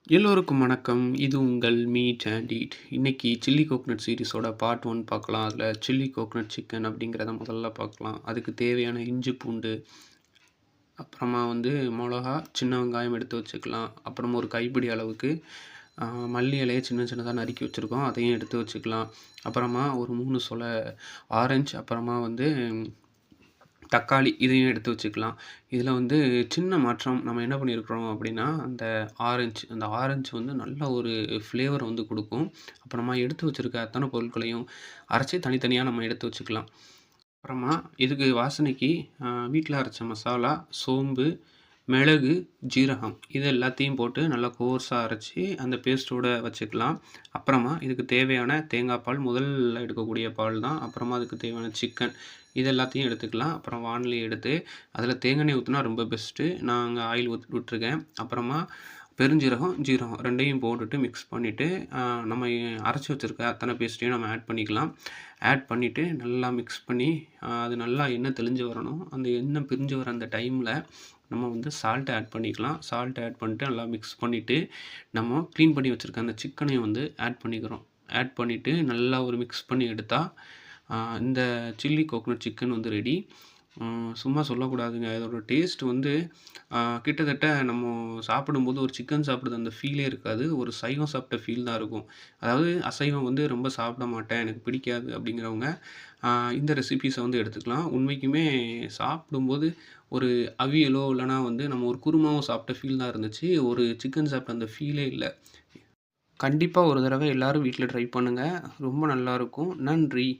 எல்லோருக்கும் வணக்கம். இது உங்கள் மீட் அண்ட் ஈட். இன்னைக்கு சில்லி கோக்னட் சீரிஸோட பார்ட் 1 பார்க்கலாம். அதில சில்லி கோக்னட் சிக்கன் அப்படிங்கிறத முதல்ல பார்க்கலாம். அதுக்கு தேவையான இஞ்சி, பூண்டு, அப்புறமா மொளகா, சின்ன வெங்காயம் எடுத்து வச்சுக்கலாம். அப்புறம் ஒரு கைப்பிடி அளவுக்கு மல்லி இலைய சின்ன சின்னதா நறுக்கி வச்சுருக்கோம். அதையும் எடுத்து வச்சுக்கலாம். அப்புறமா ஒரு 3 சொல ஆரஞ்சு, அப்புறமா தக்காளி இதையும் எடுத்து வச்சுக்கலாம். இதில் சின்ன மாற்றம் நம்ம என்ன பண்ணியிருக்கிறோம் அப்படின்னா, அந்த ஆரஞ்சு நல்ல ஒரு ஃப்ளேவர் கொடுக்கும். அப்புறமா எடுத்து வச்சுருக்க அத்தனை பொருட்களையும் அரைச்சி தனித்தனியா நம்ம எடுத்து வச்சுக்கலாம். அப்புறமா இதுக்கு வாசனைக்கு வீட்ல அரைச்ச மசாலா, சோம்பு, மிளகு, ஜீரகம் இது எல்லாத்தையும் போட்டு நல்லா கோர்ஸா அரைச்சி அந்த பேஸ்ட்டோட வச்சுக்கலாம். அப்புறமா இதுக்கு தேவையான தேங்காய் பால், முதல்ல எடுக்கக்கூடிய பால் தான். அப்புறமா அதுக்கு தேவையான சிக்கன் இது எல்லாத்தையும் எடுத்துக்கலாம். அப்புறம் வாணலி எடுத்து அதில் தேங்காய் எண்ணெய் ஊற்றினா ரொம்ப பெஸ்ட்டு. நான் அங்கே ஆயில் விட்டுருக்கேன். அப்புறமா பெருஞ்சீரகம், ஜீரகம் 2யும் போட்டுட்டு மிக்ஸ் பண்ணிவிட்டு நம்ம அரைச்சி வச்சுருக்க அத்தனை பேஸ்ட்டையும் நம்ம ஆட் பண்ணிக்கலாம். ஆட் பண்ணிவிட்டு நல்லா மிக்ஸ் பண்ணி அது நல்லா எண்ணெய் தெளிஞ்சு வரணும். அந்த எண்ணெய் பிரிஞ்சு வர அந்த டைமில் நம்ம சால்ட் ஆட் பண்ணிக்கலாம். சால்ட் ஆட் பண்ணிட்டு நல்லா மிக்ஸ் பண்ணிவிட்டு நம்ம க்ளீன் பண்ணி வச்சுருக்க அந்த சிக்கனையும் ஆட் பண்ணிக்கிறோம். ஆட் பண்ணிவிட்டு நல்லா ஒரு மிக்ஸ் பண்ணி எடுத்தால் இந்த சில்லி கோக்னட் சிக்கன் ரெடி. சும்மா சொல்லக்கூடாதுங்க. இதோட டேஸ்ட் கிட்டத்தட்ட நம்ம சாப்பிடும்போது ஒரு சிக்கன் சாப்பிடுற அந்த ஃபீலே இருக்காது. ஒரு சைவம் சாப்பிட்ட ஃபீல் தான் இருக்கும். அதாவது அசைவம் ரொம்ப சாப்பிட மாட்டேன், எனக்கு பிடிக்காது அப்படிங்கிறவங்க இந்த ரெசிபீஸை எடுத்துக்கலாம். உண்மைக்குமே சாப்பிடும்போது ஒரு அவியலோ இல்லைனா நம்ம ஒரு குருமாவோ சாப்பிட்ட ஃபீல் தான் இருந்துச்சு. ஒரு சிக்கன் சாப்பிட்ட அந்த ஃபீலே இல்ல. கண்டிப்பா ஒரு தடவை எல்லாரும் வீட்ல ட்ரை பண்ணுங்க. ரொம்ப நல்லாயிருக்கும். நன்றி.